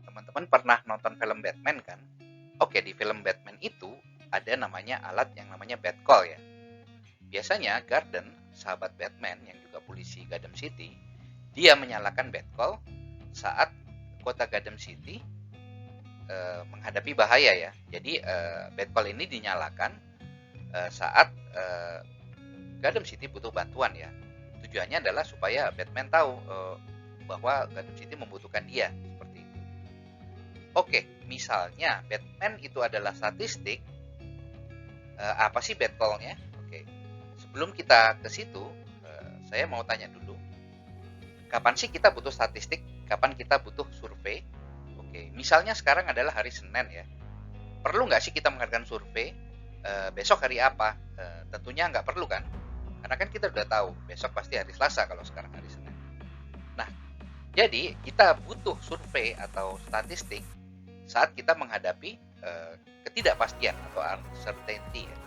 teman-teman pernah nonton film Batman kan? Oke, di film Batman itu ada namanya alat yang namanya Batcall ya. Biasanya Gordon, sahabat Batman yang juga polisi Gotham City, dia menyalakan Batcall saat kota Gotham City menghadapi bahaya ya. Jadi Batcall ini dinyalakan saat Gotham City butuh bantuan ya. Tujuannya adalah supaya Batman tahu bahwa Gotham City membutuhkan dia seperti itu. Oke, misalnya Batman itu adalah statistik, apa sih Batcall-nya? Oke, sebelum kita ke situ, saya mau tanya dulu, kapan sih kita butuh statistik? Kapan kita butuh survei? Oke, misalnya sekarang adalah hari Senin ya. Perlu nggak sih kita mengadakan survei? Besok hari apa? Tentunya nggak perlu kan? Karena kan kita udah tahu besok pasti hari Selasa kalau sekarang hari Senin. Nah, jadi kita butuh survei atau statistik saat kita menghadapi ketidakpastian atau uncertainty ya.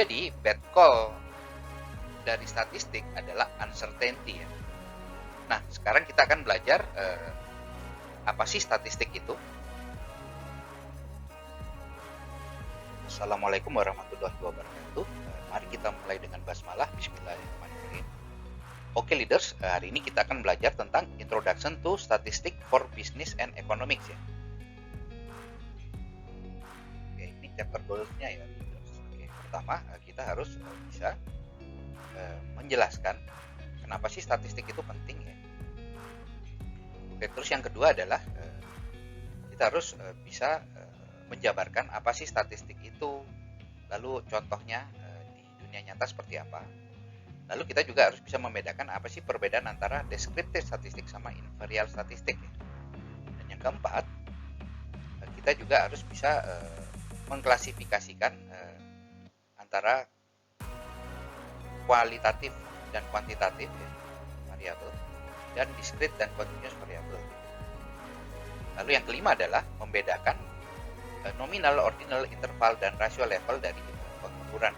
Jadi bad call dari statistik adalah uncertainty ya. Nah, sekarang kita akan belajar apa sih statistik itu. Assalamualaikum warahmatullahi wabarakatuh. Mari kita mulai dengan basmalah. Bismillahirrahmanirrahim. Oke leaders, hari ini kita akan belajar tentang Introduction to Statistics for Business and Economics ya. Oke, ini chapter goals-nya ya leaders. Oke, pertama kita harus bisa menjelaskan kenapa sih statistik itu penting ya. Oke, terus yang kedua adalah kita harus bisa menjabarkan apa sih statistik itu, lalu contohnya di dunia nyata seperti apa. Lalu kita juga harus bisa membedakan apa sih perbedaan antara descriptive statistik sama invariant statistik ya. Dan yang keempat, kita juga harus bisa mengklasifikasikan antara kualitatif dan kuantitatif ya, variabel, dan discrete dan continuous variabel. Lalu yang kelima adalah membedakan nominal, ordinal, interval, dan rasio level dari pengukuran.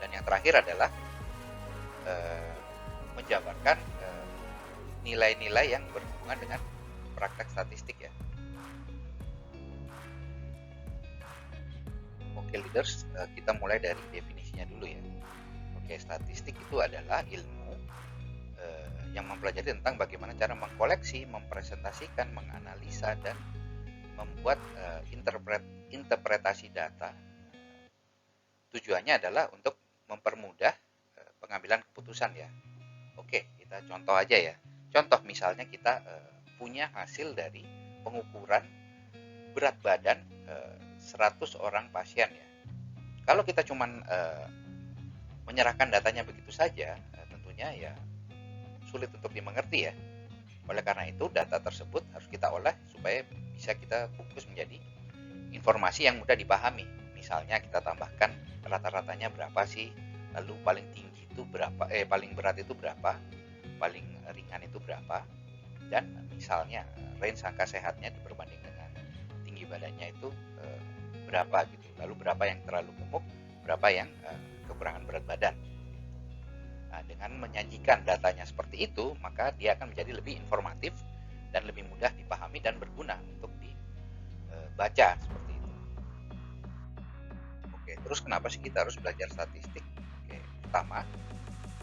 Dan yang terakhir adalah menjabarkan nilai-nilai yang berhubungan dengan praktek statistik ya. Oke leaders, kita mulai dari definisinya dulu ya. Oke, statistik itu adalah ilmu yang mempelajari tentang bagaimana cara mengkoleksi, mempresentasikan, menganalisa, dan membuat interpretasi data. Tujuannya adalah untuk mempermudah pengambilan keputusan ya. Oke, kita contoh aja ya. Contoh misalnya kita punya hasil dari pengukuran berat badan 100 orang pasien ya. Kalau kita cuman menyerahkan datanya begitu saja, tentunya ya sulit untuk dimengerti ya. Oleh karena itu, data tersebut harus kita olah supaya bisa kita fokus menjadi informasi yang mudah dipahami. Misalnya kita tambahkan rata-ratanya berapa sih, lalu paling tinggi itu berapa, paling berat itu berapa, paling ringan itu berapa, dan misalnya range angka sehatnya diperbanding dengan tinggi badannya itu berapa gitu. Lalu berapa yang terlalu gemuk, berapa yang kekurangan berat badan. Nah, dengan menyajikan datanya seperti itu, maka dia akan menjadi lebih informatif dan lebih mudah dipahami dan berguna untuk dibaca seperti itu. Oke, terus kenapa sih kita harus belajar statistik? Oke, pertama,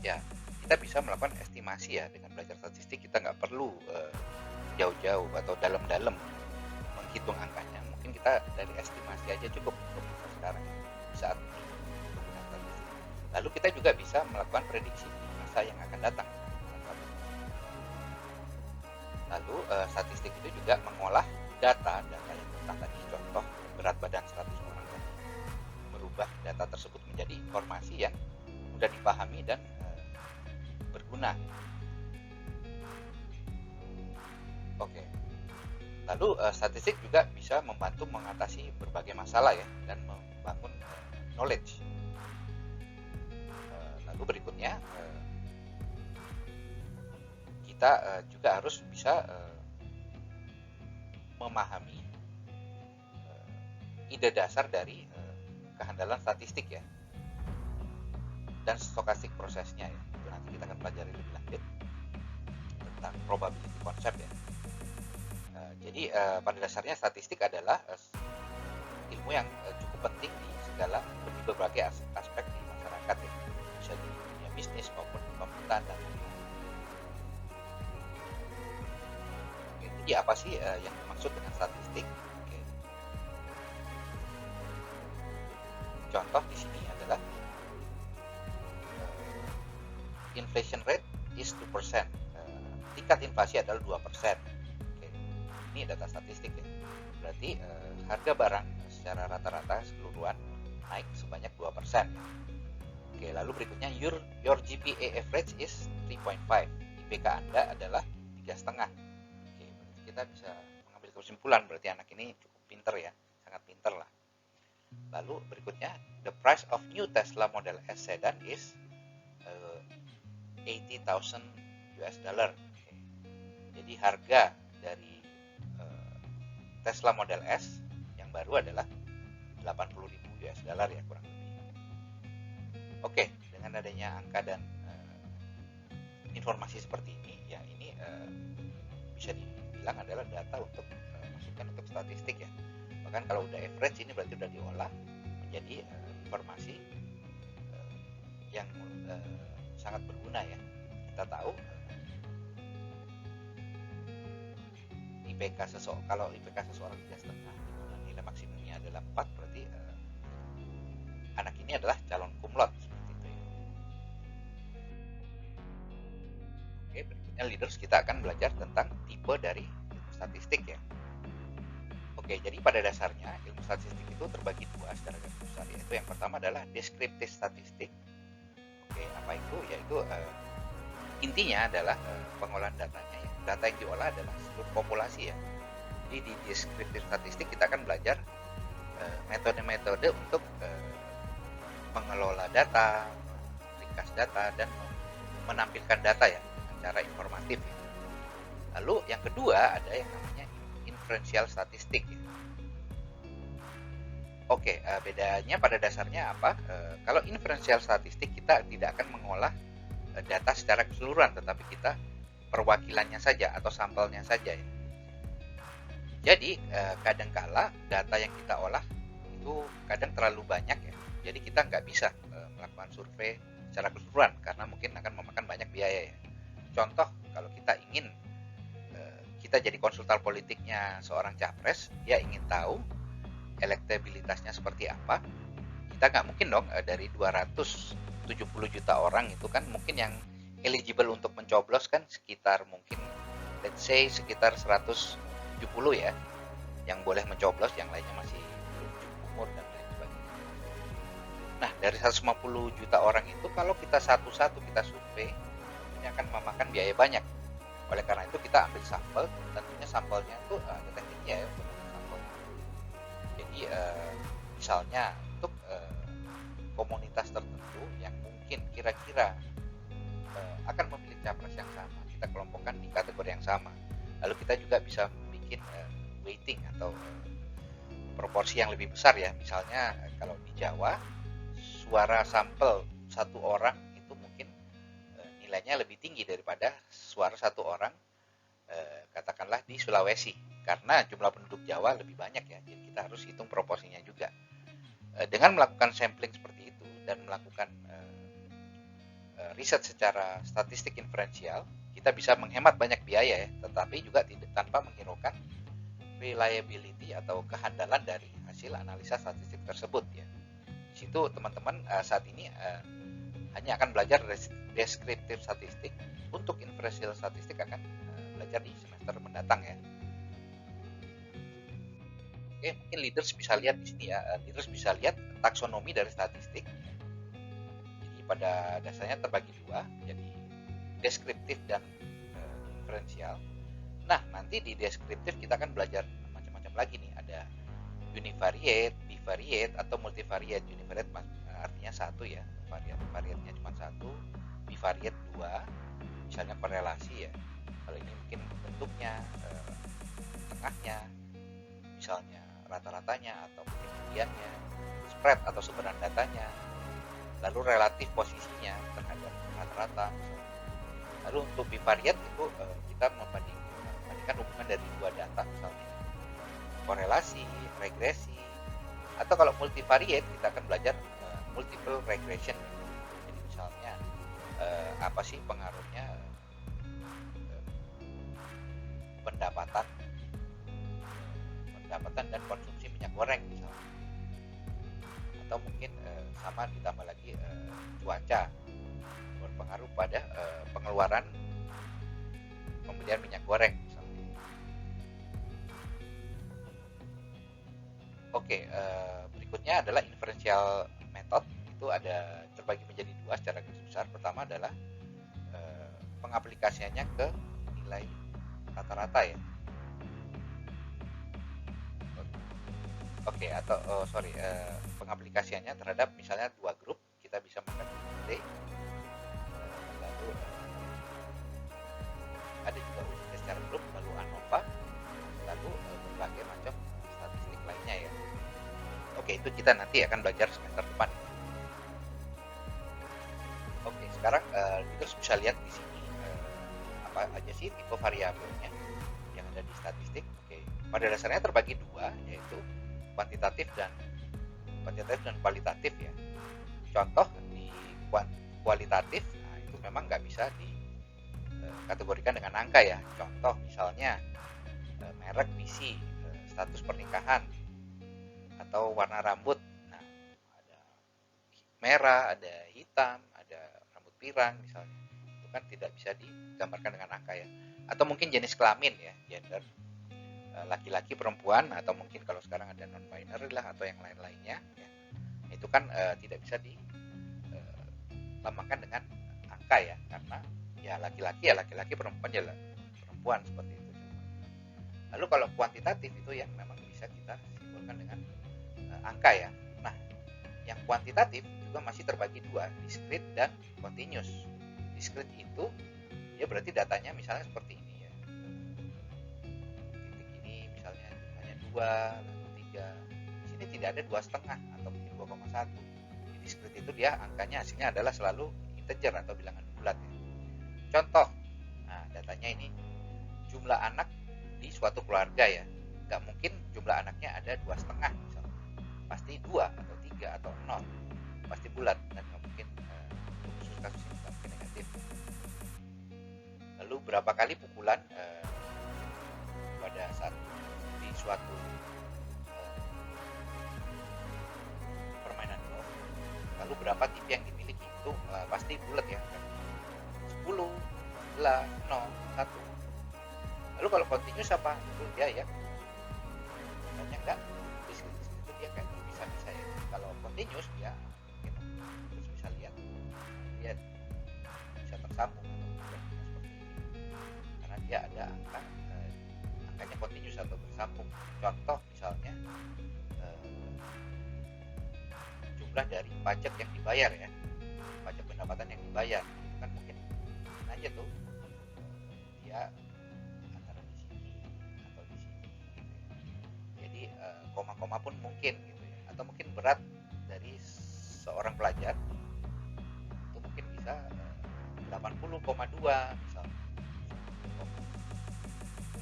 ya kita bisa melakukan estimasi ya. Dengan belajar statistik kita nggak perlu jauh-jauh atau dalam-dalam menghitung angkanya. Mungkin kita dari estimasi aja cukup untuk kita sekarang saat ini. Lalu kita juga bisa melakukan prediksi masa yang akan datang. Lalu statistik itu juga mengolah data yang tadi contoh berat badan 100 orang tadi, merubah data tersebut menjadi informasi yang mudah dipahami dan berguna. Oke. Lalu statistik juga bisa membantu mengatasi berbagai masalah ya dan membangun knowledge. Lalu berikutnya kita juga harus bisa memahami ide dasar dari kehandalan statistik ya dan stokastik prosesnya ya. Itu nanti kita akan pelajari lebih lanjut tentang probability concept ya. Jadi Jadi pada dasarnya statistik adalah ilmu yang cukup penting di berbagai aspek di masyarakat ya, bisa di dunia bisnis maupun di pemerintahan dan Oke, jadi apa sih yang dimaksud dengan statistik? Oke, contoh di sini adalah inflation rate is 2%. Tingkat inflasi adalah 2%. Oke, ini data statistik ya. Berarti harga barang secara rata-rata keseluruhan naik sebanyak 2%. Oke, lalu berikutnya your GPA average is 3.5. IPK Anda adalah 3,5. Oke, berarti kita bisa mengambil kesimpulan berarti anak ini cukup pinter ya, sangat pinter lah. Lalu berikutnya, the price of new Tesla Model S sedan is 80,000 US dollar. Oke. Jadi harga dari Tesla Model S yang baru adalah 80.000 US dollar ya kurang lebih. Oke, dengan adanya angka dan informasi seperti ini, ya ini bisa dibilang adalah data untuk masukan untuk statistik ya. Bahkan kalau udah average ini berarti udah diolah menjadi informasi yang sangat berguna ya. Kita tahu kalau IPK seseorang 3,5 dan nilai maksimumnya adalah 4, berarti anak ini adalah calon cum laude seperti itu ya. Oke, berikutnya leaders kita akan belajar tentang tipe dari ilmu statistik ya. Oke, jadi pada dasarnya ilmu statistik itu terbagi dua secara garis besar, yaitu yang pertama adalah descriptive statistik. Oke, apa itu? Yaitu intinya adalah pengolahan datanya ya. Data yang diolah adalah seluruh populasi ya. Jadi di descriptive statistik kita akan belajar metode-metode untuk mengelola data, ringkas data, dan menampilkan data ya dengan cara informatif ya. Lalu yang kedua ada yang namanya inferential statistik ya. Oke, bedanya pada dasarnya apa? Kalau inferential statistik kita tidak akan mengolah data secara keseluruhan, tetapi kita perwakilannya saja atau sampelnya saja ya. Jadi kadangkala data yang kita olah itu kadang terlalu banyak ya. Jadi kita nggak bisa melakukan survei secara keseluruhan karena mungkin akan memakan banyak biaya ya. Contoh, kalau kita ingin kita jadi konsultan politiknya seorang capres, dia ingin tahu elektabilitasnya seperti apa, kita nggak mungkin dong dari 270 juta orang itu kan mungkin yang eligible untuk mencoblos kan sekitar mungkin let's say sekitar 170 ya yang boleh mencoblos, yang lainnya masih belum cukup umur dan lain sebagainya. Nah, dari 150 juta orang itu kalau kita satu-satu kita survei ini akan memakan biaya banyak. Oleh karena itu kita ambil sampel, tentunya sampelnya itu ada tekniknya ya untuk sampel. Jadi misalnya untuk komunitas tertentu yang mungkin kira-kira akan memilih capres yang sama, kita kelompokkan di kategori yang sama. Lalu kita juga bisa bikin weighting atau proporsi yang lebih besar ya. Misalnya kalau di Jawa suara sampel satu orang itu mungkin nilainya lebih tinggi daripada suara satu orang katakanlah di Sulawesi, karena jumlah penduduk Jawa lebih banyak ya. Jadi kita harus hitung proporsinya juga. Dengan melakukan sampling seperti itu dan melakukan riset secara statistik inferensial, kita bisa menghemat banyak biaya ya, tetapi juga tidak tanpa menghiraukan reliability atau kehandalan dari hasil analisa statistik tersebut ya. Di situ teman-teman saat ini hanya akan belajar deskriptif statistik. Untuk inferential statistik akan belajar di semester mendatang ya. Oke, mungkin leaders bisa lihat di sini ya. Leaders bisa lihat taksonomi dari statistik. Jadi pada dasarnya terbagi dua, jadi deskriptif dan inferential. Nah, nanti di deskriptif kita akan belajar macam-macam lagi nih. Ada univariate, bivariate, atau multivariate. Univariate artinya satu ya, variatnya cuma satu, bivariate dua, misalnya korelasi ya. Kalau ini mungkin bentuknya, tengahnya, misalnya rata-ratanya atau mungkin mediannya, spread atau sebenarnya datanya, lalu relatif posisinya terhadap rata-rata. Lalu untuk bivariate itu kita membandingkan membandingkan hubungan dari dua data, misalnya korelasi, regresi, atau kalau multivariate kita akan belajar multiple regression. Jadi misalnya apa sih pengaruhnya pendapatan dan konsumsi minyak goreng misalnya, atau mungkin sama ditambah lagi cuaca berpengaruh pada pengeluaran pembelian minyak goreng misalnya. Oke, berikutnya adalah inferential method. Itu ada terbagi menjadi dua secara garis besar. Pertama adalah pengaplikasiannya ke nilai rata-rata ya. Oke, atau pengaplikasiannya terhadap misalnya dua grup, kita bisa mengkategorikan D, lalu ada juga ujinya secara grup, lalu ANOVA, lalu berbagai macam statistik lainnya ya. Oke, itu kita nanti akan belajar semester depan. Oke, sekarang kita bisa lihat di sini apa aja sih tipe variabelnya yang ada di statistik. Oke, pada dasarnya terbagi dua, yaitu kuantitatif dan kualitatif ya. Contoh di kualitatif, nah itu memang nggak bisa dikategorikan dengan angka ya. Contoh misalnya merek PC, status pernikahan, atau warna rambut. Nah, ada merah, ada hitam, ada rambut pirang misalnya. Itu kan tidak bisa digambarkan dengan angka ya. Atau mungkin jenis kelamin ya, gender, laki-laki, perempuan, atau mungkin kalau sekarang ada non-binary lah atau yang lain-lainnya ya. Itu kan tidak bisa dilambangkan dengan angka ya, karena ya laki-laki, perempuan ya perempuan, seperti itu. Lalu kalau kuantitatif itu yang memang bisa kita simbolkan dengan angka ya. Nah, yang kuantitatif juga masih terbagi dua, discrete dan continuous. Discrete itu ya berarti datanya misalnya seperti ini ya. Titik ini misalnya jumlahnya 2, lalu 3. Di sini tidak ada 2,5 atau mungkin 2,1. Di discrete itu dia angkanya hasilnya adalah selalu integer atau bilangan bulat ya. Contoh, nah datanya ini jumlah anak di suatu keluarga ya. Nggak mungkin jumlah anaknya ada 2,5 misalnya. Pasti 2 atau 3 atau 0. Pasti bulat dan nggak mungkin khusus kasus ini nggak mungkin negatif. Lalu berapa kali pukulan pada saat di suatu permainan golf. Lalu berapa tip yang dimiliki itu pasti bulat ya. 10, 11, 0, 1. Lalu kalau continuous apa? Itu dia ya. Banyak enggak? Di situ dia kayak bisa-bisa ya. Kalau continuous dia terus bisa lihat dia bisa tersambung atau seperti ini. Karena dia ada angkanya continuous atau bersambung. Contoh misalnya jumlah dari pajak yang dibayar ya. Pajak pendapatan yang dibayar. Itu kan mungkin aja tuh dia antara di sini atau di sini gitu ya. Jadi koma-koma pun mungkin gitu ya. Atau mungkin berat dari seorang pelajar itu mungkin bisa 80,2 misalnya.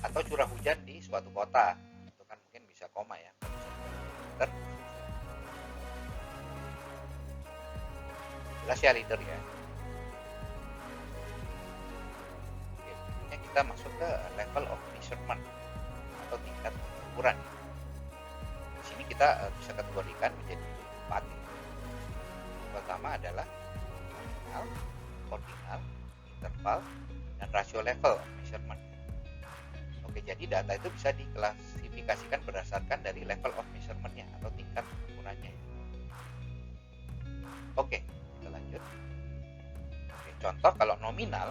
Atau curah hujan di suatu kota itu kan mungkin bisa koma ya. Jelas ya leader ya. Oke, kita masuk ke level of measurement atau tingkat ukuran. Di sini kita bisa kategorikan menjadi 4. Pertama adalah nominal, ordinal, interval, dan ratio level of measurement. Oke, jadi data itu bisa diklasifikasikan berdasarkan dari level of measurement-nya atau tingkat ukurannya. Oke, kita lanjut. Oke, contoh kalau nominal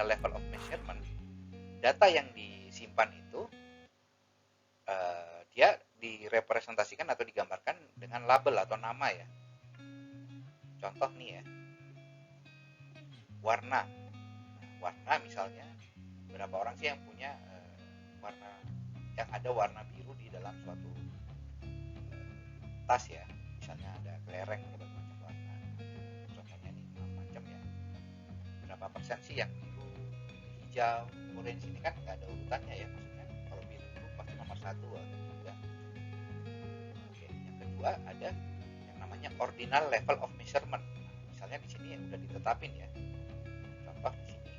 level of measurement, data yang disimpan itu dia direpresentasikan atau digambarkan dengan label atau nama ya. Contoh nih ya, warna. Warna misalnya, berapa orang sih yang punya warna yang ada warna biru di dalam suatu tas ya. Misalnya ada kelereng berbagai macam warna. Contohnya nih macam ya. Berapa persen sih yang biru, hijau, orange ini kan nggak ada urutannya ya, maksudnya kalau biru itu pasti nomor satu atau tiga. Oke, yang kedua ada yang namanya ordinal level of measurement. Nah, misalnya di sini udah ditetapin ya. Contoh di sini,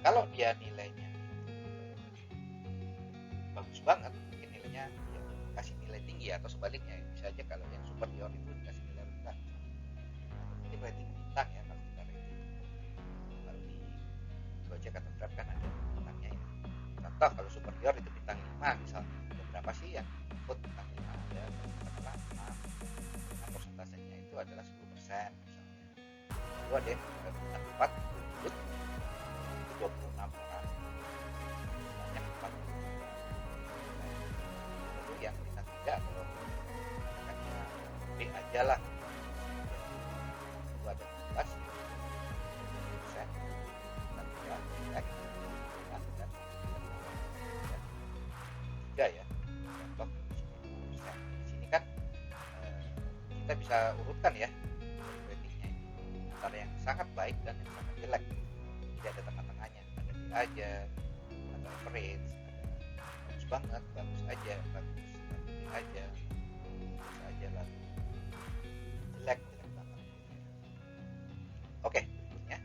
kalau dia nilainya bagus banget, mungkin nilainya ya, kasih nilai tinggi atau sebaliknya ya. Bisa aja kalau yang superior itu dikasih nilai rendah. Mungkin rating bintang ya kalau kita rating. Kalau di Gojek atau Grab kan ada bintangnya ya. Contoh kalau superior itu bintang 5 misalnya. Ada berapa sih yang ikut bintang 5? Ada katakanlah 6. Nah, persentasenya itu adalah 10% misalnya. Lalu ada yang bintang 4 ikut itu 26 orang. Banyak 4. Lalu yang bintang 3 kalau katakannya B aja lah. Itu ada 11 persen. Bintang 2 jelek. Dan 3 ya. Contoh di sini 5%. Di sini kan kita bisa urutkan ya ratingnya ini antara yang sangat baik dan yang sangat jelek. Tidak ada tengah-tengahnya, ada B aja atau average, ada bagus banget, bagus aja, bagus, lalu B aja, biasa aja, lalu jelek, jelek banget. Oke, berikutnya.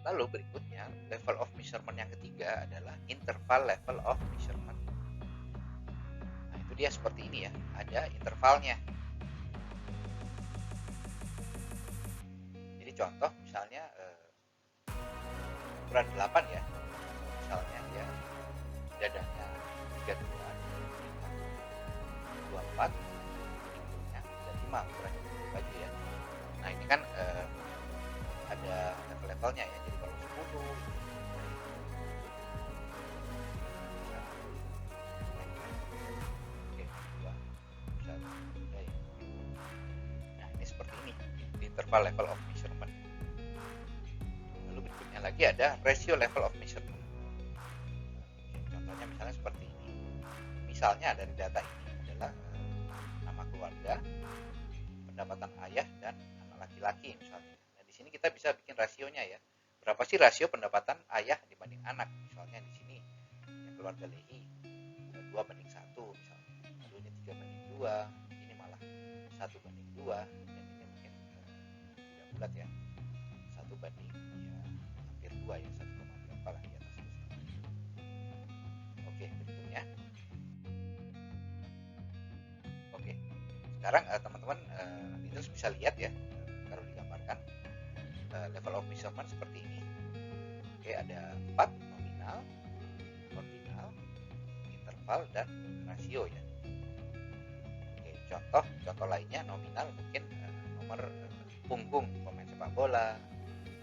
Lalu berikutnya, level of measurement yang ketiga adalah interval level of measurement. Nah, itu dia seperti ini ya, ada intervalnya. Jadi contoh misalnya ukuran 8 ya. Misalnya dia dadanya 32, 24, pinggulnya 35 ukuran baju ya. Nah, ini kan ada level-levelnya ya. Jadi kalau 10 nah, ini seperti ini di interval level of measurement. Lalu berikutnya lagi ada ratio level of measurement. Contohnya misalnya seperti ini. Misalnya dari data ini adalah nama keluarga, pendapatan ayah dan anak laki-laki misalnya. Nah, di sini kita bisa bikin rasionya ya. Berapa sih rasio pendapatan ayah dibanding anak? Misalnya di sini yang keluarga Lehi 2 banding 1 misalnya. Lalu ini 3 banding 2, ini malah 1 banding 2 dan ini mungkin tidak bulat ya. 1 banding ya hampir 2 ya, 1, berapa lah di atas itu. Oke, berikutnya. Oke. Sekarang teman-teman nanti terus bisa lihat ya kalau digambarkan level of measurement seperti ini. Oke, ada 4 nominal, ordinal, interval dan rasio ya. Oke, contoh lainnya nominal mungkin nomor punggung pemain sepak bola,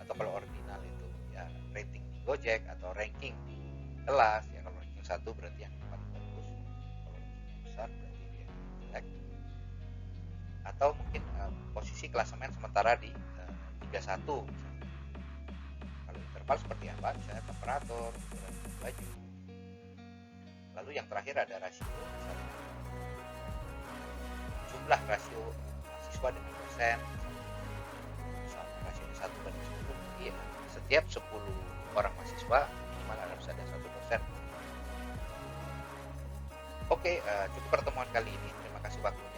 atau kalau ordinal itu ya rating di Gojek atau ranking di kelas ya. Kalau ranking 1 berarti yang paling bagus, kalau rankingnya besar berarti dia jelek. Atau mungkin posisi klasemen sementara di Liga 1 misalnya. Kalau interval seperti apa? Misalnya temperatur, ukuran baju. Lalu yang terakhir ada rasio, misalnya jumlah rasio mahasiswa dengan dosen. Misalnya rasionya 1:10, jadi setiap 10 orang mahasiswa minimal harus ada 1 dosen. Oke, cukup pertemuan kali ini. Terima kasih waktunya.